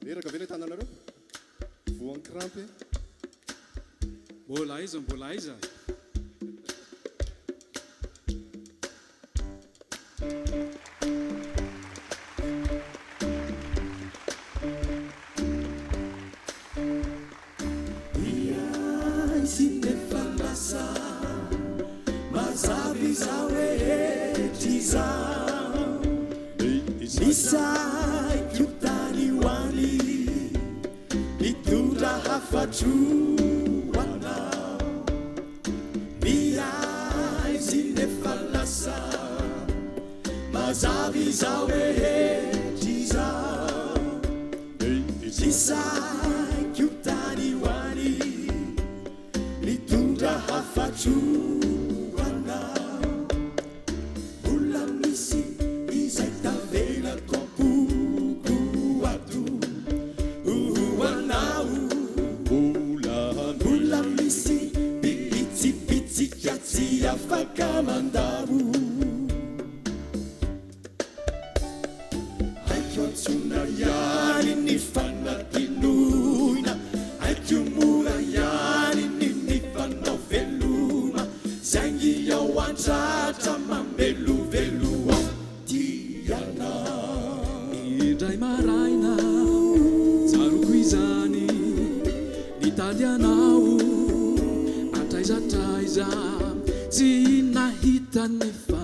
Eraka ve le tananareo voan'ny krampy mbola aiza Sinefalasa mazabi zawe tiza Nisai kyutani wani Mitunda hafatu wana Miyai sinefalasa mazabi zawe tiza Nisai kyutani wani Mitunda hafatu wana Ula misi izaita vela kompuku watu Uwanau Ula misi Pitsi kiatsi afaka mandabu Aikyo atsuna yani ni fanakinuina Aikyo mura yani Zangi ya wantratra mameloveloa tiana indray maraina jaroko izany nitady anao atraizatraiza tsy nahita nefa